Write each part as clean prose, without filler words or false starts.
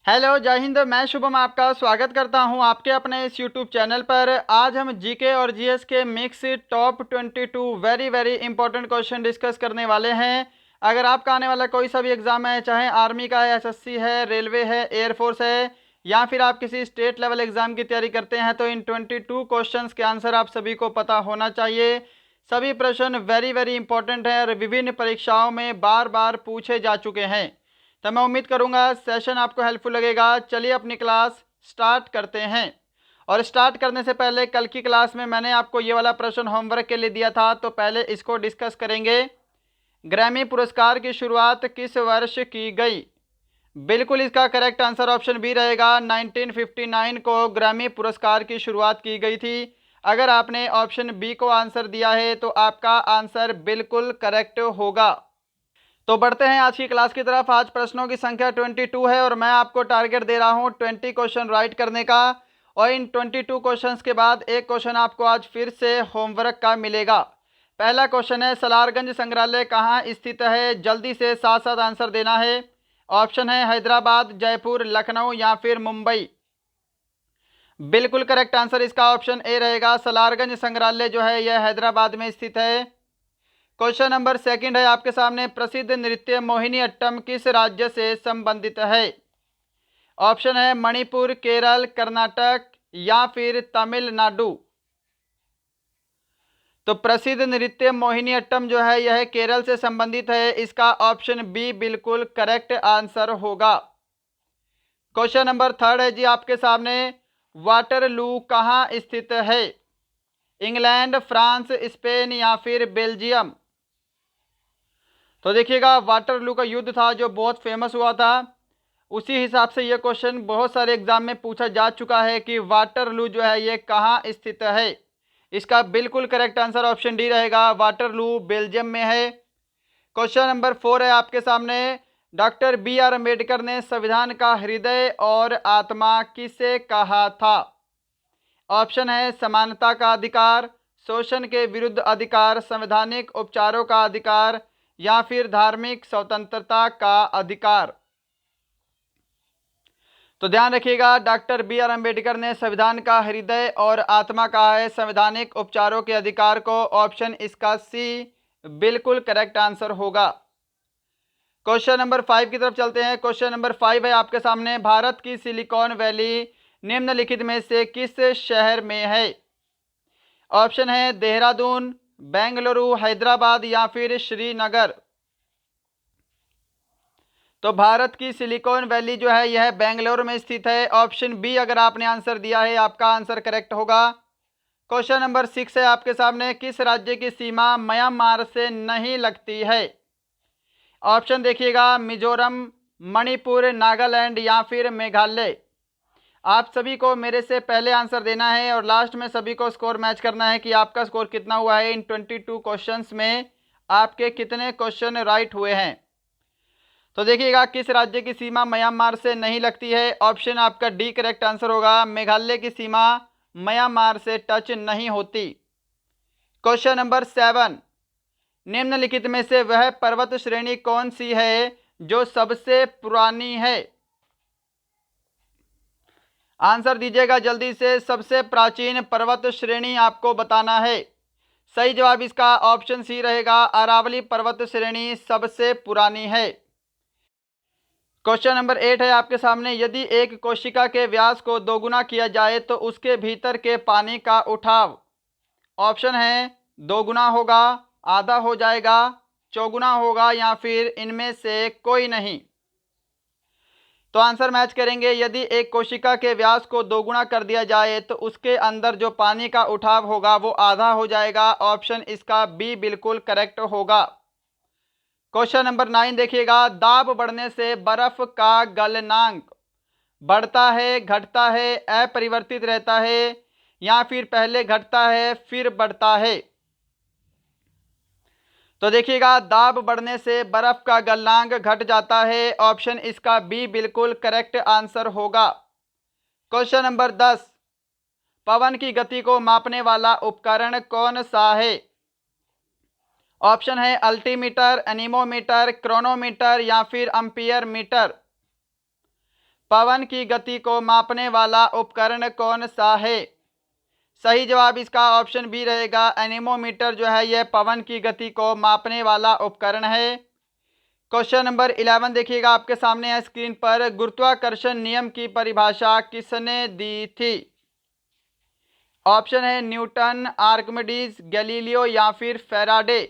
Hello, जय हिंद। मैं शुभम आपका स्वागत करता हूं आपके अपने इस यूट्यूब चैनल पर। आज हम जीके और जीएस के mix top 22 very very important question discuss करने वाले हैं। अगर आपका आने वाला कोई सा भी एग्जाम है, चाहे आर्मी का है, एसएससी है, रेलवे है, एयरफोर्स है, या फिर आप किसी स्टेट लेवल एग्जाम की तैयारी करते हैं, तो इन 22 क्वेश्चंस के आंसर आप सभी को पता होना चाहिए। सभी प्रश्न वेरी वेरी इंपॉर्टेंट हैं और विभिन्न परीक्षाओं में बार बार पूछे जा चुके हैं। तो मैं उम्मीद करूंगा सेशन आपको हेल्पफुल लगेगा। चलिए अपनी क्लास स्टार्ट करते हैं। और स्टार्ट करने से पहले कल की क्लास में मैंने आपको ये वाला प्रश्न होमवर्क के लिए दिया था, तो पहले इसको डिस्कस करेंगे। ग्रैमी पुरस्कार की शुरुआत किस वर्ष की गई? बिल्कुल इसका करेक्ट आंसर ऑप्शन बी रहेगा। 1959 को ग्रैमी पुरस्कार की शुरुआत की गई थी। अगर आपने ऑप्शन बी को आंसर दिया है तो आपका आंसर बिल्कुल करेक्ट होगा। तो बढ़ते हैं आज की क्लास की तरफ। आज प्रश्नों की संख्या 22 है और मैं आपको टारगेट दे रहा हूं 20 क्वेश्चन राइट करने का। और इन 22 क्वेश्चंस के बाद एक क्वेश्चन आपको आज फिर से होमवर्क का मिलेगा। पहला क्वेश्चन है, सलारगंज संग्रहालय कहाँ स्थित है? जल्दी से साथ साथ आंसर देना है। ऑप्शन है हैदराबाद, जयपुर, लखनऊ या फिर मुंबई। बिल्कुल करेक्ट आंसर इसका ऑप्शन ए रहेगा। सलारगंज संग्रहालय जो है यह हैदराबाद में स्थित है। क्वेश्चन नंबर सेकंड है आपके सामने, प्रसिद्ध नृत्य मोहिनी अट्टम किस राज्य से संबंधित है? ऑप्शन है मणिपुर, केरल, कर्नाटक या फिर तमिलनाडु। तो प्रसिद्ध नृत्य मोहिनी अट्टम जो है यह केरल से संबंधित है। इसका ऑप्शन बी बिल्कुल करेक्ट आंसर होगा। क्वेश्चन नंबर थर्ड है जी आपके सामने, वाटरलू कहाँ स्थित है? इंग्लैंड, फ्रांस, स्पेन या फिर बेल्जियम। तो देखिएगा, वाटरलू का युद्ध था जो बहुत फेमस हुआ था, उसी हिसाब से ये क्वेश्चन बहुत सारे एग्जाम में पूछा जा चुका है कि वाटरलू जो है ये कहाँ स्थित है। इसका बिल्कुल करेक्ट आंसर ऑप्शन डी रहेगा। वाटरलू बेल्जियम में है। क्वेश्चन नंबर 4 है आपके सामने, डॉक्टर बी आर अम्बेडकर ने संविधान का हृदय और आत्मा किसे कहा था? ऑप्शन है समानता का अधिकार, शोषण के विरुद्ध अधिकार, संवैधानिक उपचारों का अधिकार या फिर धार्मिक स्वतंत्रता का अधिकार। तो ध्यान रखिएगा, डॉक्टर बी आर अम्बेडकर ने संविधान का हृदय और आत्मा कहा है संवैधानिक उपचारों के अधिकार को। ऑप्शन इसका सी बिल्कुल करेक्ट आंसर होगा। क्वेश्चन नंबर 5 की तरफ चलते हैं। क्वेश्चन नंबर 5 है आपके सामने, भारत की सिलिकॉन वैली निम्नलिखित में से किस शहर में है? ऑप्शन है देहरादून, बेंगलुरु, हैदराबाद या फिर श्रीनगर। तो भारत की सिलिकॉन वैली जो है यह बेंगलुरु में स्थित है। ऑप्शन बी अगर आपने आंसर दिया है आपका आंसर करेक्ट होगा। क्वेश्चन नंबर 6 है आपके सामने, किस राज्य की सीमा म्यांमार से नहीं लगती है? ऑप्शन देखिएगा, मिजोरम, मणिपुर, नागालैंड या फिर मेघालय। आप सभी को मेरे से पहले आंसर देना है और लास्ट में सभी को स्कोर मैच करना है कि आपका स्कोर कितना हुआ है। इन 22 क्वेश्चंस में आपके कितने क्वेश्चन राइट हुए हैं। तो देखिएगा, किस राज्य की सीमा म्यांमार से नहीं लगती है? ऑप्शन आपका डी करेक्ट आंसर होगा। मेघालय की सीमा म्यांमार से टच नहीं होती। क्वेश्चन नंबर 7, निम्नलिखित में से वह पर्वत श्रेणी कौन सी है जो सबसे पुरानी है? आंसर दीजिएगा जल्दी से। सबसे प्राचीन पर्वत श्रेणी आपको बताना है। सही जवाब इसका ऑप्शन सी रहेगा, अरावली पर्वत श्रेणी सबसे पुरानी है। क्वेश्चन नंबर 8 है आपके सामने, यदि एक कोशिका के व्यास को दोगुना किया जाए तो उसके भीतर के पानी का उठाव। ऑप्शन है दोगुना होगा, आधा हो जाएगा, चौगुना होगा या फिर इनमें से कोई नहीं। तो आंसर मैच करेंगे। यदि एक कोशिका के व्यास को दोगुना कर दिया जाए तो उसके अंदर जो पानी का उठाव होगा वो आधा हो जाएगा। ऑप्शन इसका बी बिल्कुल करेक्ट होगा। क्वेश्चन नंबर 9 देखिएगा, दाब बढ़ने से बर्फ का गलनांक बढ़ता है, घटता है, अपरिवर्तित रहता है या फिर पहले घटता है फिर बढ़ता है? तो देखिएगा, दाब बढ़ने से बर्फ का गलनांक घट जाता है। ऑप्शन इसका बी बिल्कुल करेक्ट आंसर होगा। क्वेश्चन नंबर 10, पवन की गति को मापने वाला उपकरण कौन सा है? ऑप्शन है अल्टीमीटर, एनीमोमीटर, क्रोनोमीटर या फिर एम्पियर मीटर। पवन की गति को मापने वाला उपकरण कौन सा है? सही जवाब इसका ऑप्शन बी रहेगा, एनीमोमीटर जो है यह पवन की गति को मापने वाला उपकरण है। क्वेश्चन नंबर 11 देखिएगा, आपके सामने है स्क्रीन पर। गुरुत्वाकर्षण नियम की परिभाषा किसने दी थी? ऑप्शन है न्यूटन, आर्किमिडीज, गैलीलियो या फिर फैराडे।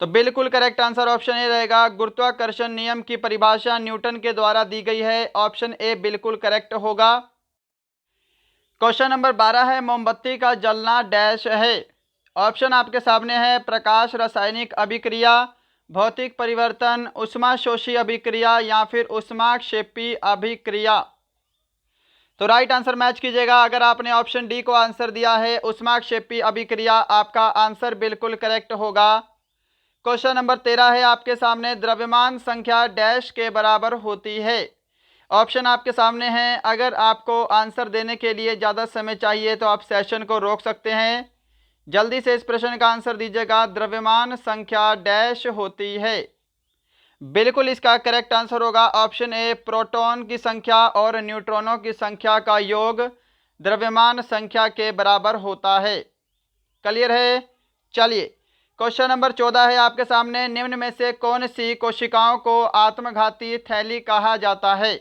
तो बिल्कुल करेक्ट आंसर ऑप्शन ए रहेगा, गुरुत्वाकर्षण नियम की परिभाषा न्यूटन के द्वारा दी गई है। ऑप्शन ए बिल्कुल करेक्ट होगा। क्वेश्चन नंबर 12 है, मोमबत्ती का जलना डैश है। ऑप्शन आपके सामने है, प्रकाश, रासायनिक अभिक्रिया, भौतिक परिवर्तन, ऊष्माशोषी अभिक्रिया या फिर ऊष्माक्षेपी अभिक्रिया। तो राइट आंसर मैच कीजिएगा। अगर आपने ऑप्शन डी को आंसर दिया है ऊष्माक्षेपी अभिक्रिया, आपका आंसर बिल्कुल करेक्ट होगा। क्वेश्चन नंबर 13 है आपके सामने, द्रव्यमान संख्या डैश के बराबर होती है। ऑप्शन आपके सामने हैं। अगर आपको आंसर देने के लिए ज़्यादा समय चाहिए तो आप सेशन को रोक सकते हैं। जल्दी से इस प्रश्न का आंसर दीजिएगा, द्रव्यमान संख्या डैश होती है। बिल्कुल इसका करेक्ट आंसर होगा ऑप्शन ए, प्रोटॉन की संख्या और न्यूट्रॉनों की संख्या का योग द्रव्यमान संख्या के बराबर होता है। क्लियर है? चलिए क्वेश्चन नंबर 14 है आपके सामने, निम्न में से कौन सी कोशिकाओं को आत्मघाती थैली कहा जाता है?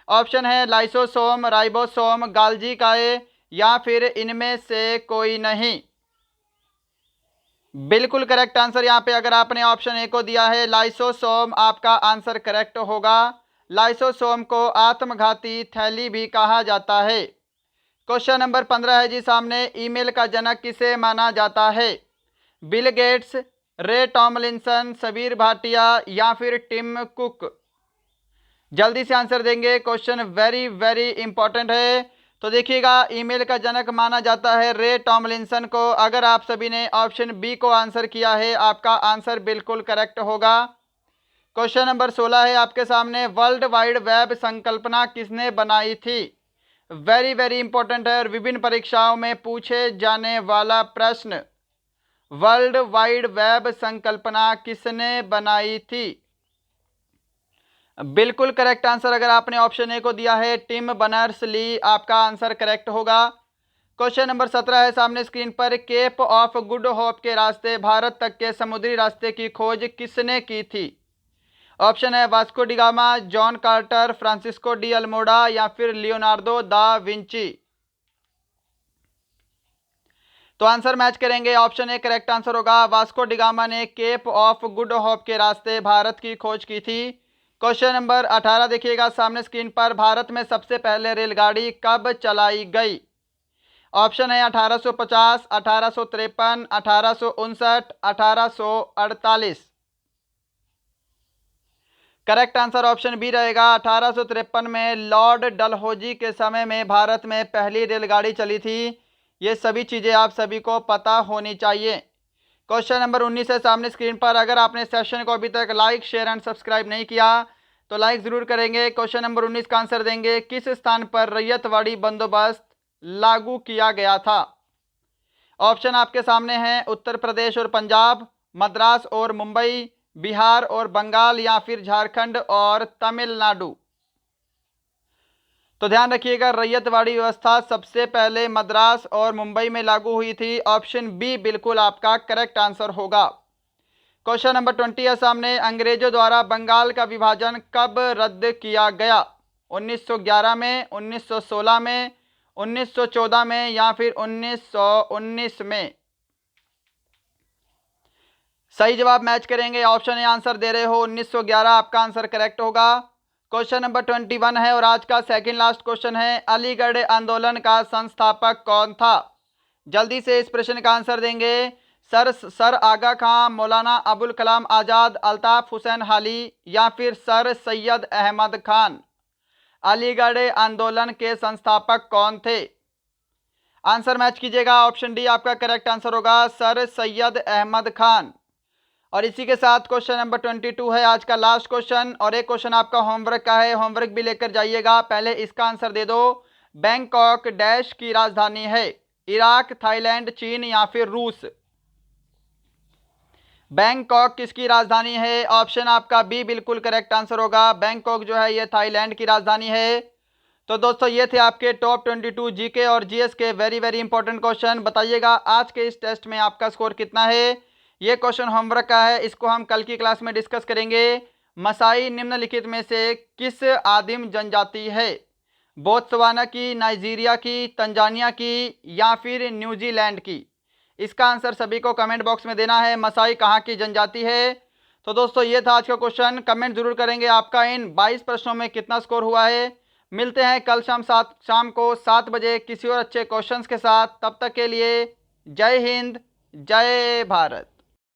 ऑप्शन है लाइसोसोम, राइबोसोम, गाल्जी काय या फिर इनमें से कोई नहीं। बिल्कुल करेक्ट आंसर यहाँ पे अगर आपने ऑप्शन ए को दिया है लाइसोसोम, आपका आंसर करेक्ट होगा। लाइसोसोम को आत्मघाती थैली भी कहा जाता है। क्वेश्चन नंबर 15 है जी सामने, ईमेल का जनक किसे माना जाता है? बिल गेट्स, रे टॉमलिंसन, सबीर भाटिया या फिर टिम कुक। जल्दी से आंसर देंगे, क्वेश्चन वेरी वेरी इंपॉर्टेंट है। तो देखिएगा, ईमेल का जनक माना जाता है रे टॉमलिंसन को। अगर आप सभी ने ऑप्शन बी को आंसर किया है, आपका आंसर बिल्कुल करेक्ट होगा। क्वेश्चन नंबर 16 है आपके सामने, वर्ल्ड वाइड वेब संकल्पना किसने बनाई थी? वेरी वेरी इंपॉर्टेंट है और विभिन्न परीक्षाओं में पूछे जाने वाला प्रश्न। वर्ल्ड वाइड वेब संकल्पना किसने बनाई थी? बिल्कुल करेक्ट आंसर अगर आपने ऑप्शन ए को दिया है, टिम बर्नर्स ली, आपका आंसर करेक्ट होगा। क्वेश्चन नंबर 17 है सामने स्क्रीन पर, केप ऑफ गुड होप के रास्ते भारत तक के समुद्री रास्ते की खोज किसने की थी? ऑप्शन है Vasco da Gama, John Carter, Francisco de Almeida या फिर लियोनार्डो दा विंची। तो आंसर मैच करेंगे, ऑप्शन ए करेक्ट आंसर होगा, वास्को डी गामा ने केप ऑफ गुड होप के रास्ते भारत की खोज की थी। क्वेश्चन नंबर 18 देखिएगा सामने स्क्रीन पर, भारत में सबसे पहले रेलगाड़ी कब चलाई गई? ऑप्शन है 1850, 1853, 1859, 1848। करेक्ट आंसर ऑप्शन बी रहेगा, 1853 में लॉर्ड डलहौजी के समय में भारत में पहली रेलगाड़ी चली थी। ये सभी चीज़ें आप सभी को पता होनी चाहिए। क्वेश्चन नंबर 19 है सामने स्क्रीन पर, अगर आपने सेशन को अभी तक लाइक, शेयर एंड सब्सक्राइब नहीं किया तो लाइक ज़रूर करेंगे। क्वेश्चन नंबर 19 का आंसर देंगे, किस स्थान पर रैयतवाड़ी बंदोबस्त लागू किया गया था? ऑप्शन आपके सामने हैं, उत्तर प्रदेश और पंजाब, मद्रास और मुंबई, बिहार और बंगाल या फिर झारखंड और तमिलनाडु। तो ध्यान रखिएगा, रैयतवाड़ी व्यवस्था सबसे पहले मद्रास और मुंबई में लागू हुई थी। ऑप्शन बी बिल्कुल आपका करेक्ट आंसर होगा। क्वेश्चन नंबर 20 है सामने, अंग्रेजों द्वारा बंगाल का विभाजन कब रद्द किया गया? 1911 में, 1916 में, 1914 में या फिर 1919 में। सही जवाब मैच करेंगे, ऑप्शन ए आंसर दे रहे हो 1911, आपका आंसर करेक्ट होगा। क्वेश्चन नंबर 21 है और आज का सेकंड लास्ट क्वेश्चन है, अलीगढ़ आंदोलन का संस्थापक कौन था? जल्दी से इस प्रश्न का आंसर देंगे, सर आगा खां, मौलाना अबुल कलाम आज़ाद, अल्ताफ हुसैन हाली या फिर सर सैयद अहमद खान। अलीगढ़ आंदोलन के संस्थापक कौन थे? आंसर मैच कीजिएगा, ऑप्शन डी आपका करेक्ट आंसर होगा, सर सैयद अहमद खान। और इसी के साथ क्वेश्चन नंबर 22 है आज का लास्ट क्वेश्चन, और एक क्वेश्चन आपका होमवर्क का है, होमवर्क भी लेकर जाइएगा। पहले इसका आंसर दे दो, बैंकॉक डैश की राजधानी है? इराक, थाईलैंड, चीन या फिर रूस। बैंकॉक किसकी राजधानी है? ऑप्शन आपका बी बिल्कुल करेक्ट आंसर होगा। बैंकॉक जो है ये थाईलैंड की राजधानी है। तो दोस्तों ये थे आपके टॉप 22 जीके और जीएस के वेरी वेरी इंपॉर्टेंट क्वेश्चन। बताइएगा आज के इस टेस्ट में आपका स्कोर कितना है। ये क्वेश्चन होमवर्क का है, इसको हम कल की क्लास में डिस्कस करेंगे। मसाई निम्नलिखित में से किस आदिम जनजाति है? बोत्सवाना की, नाइजीरिया की, तंजानिया की या फिर न्यूजीलैंड की? इसका आंसर सभी को कमेंट बॉक्स में देना है। मसाई कहाँ की जनजाति है? तो दोस्तों ये था आज का क्वेश्चन। कमेंट जरूर करेंगे आपका इन 22 प्रश्नों में कितना स्कोर हुआ है। मिलते हैं कल शाम को 7 बजे किसी और अच्छे क्वेश्चंस के साथ। तब तक के लिए जय हिंद, जय भारत।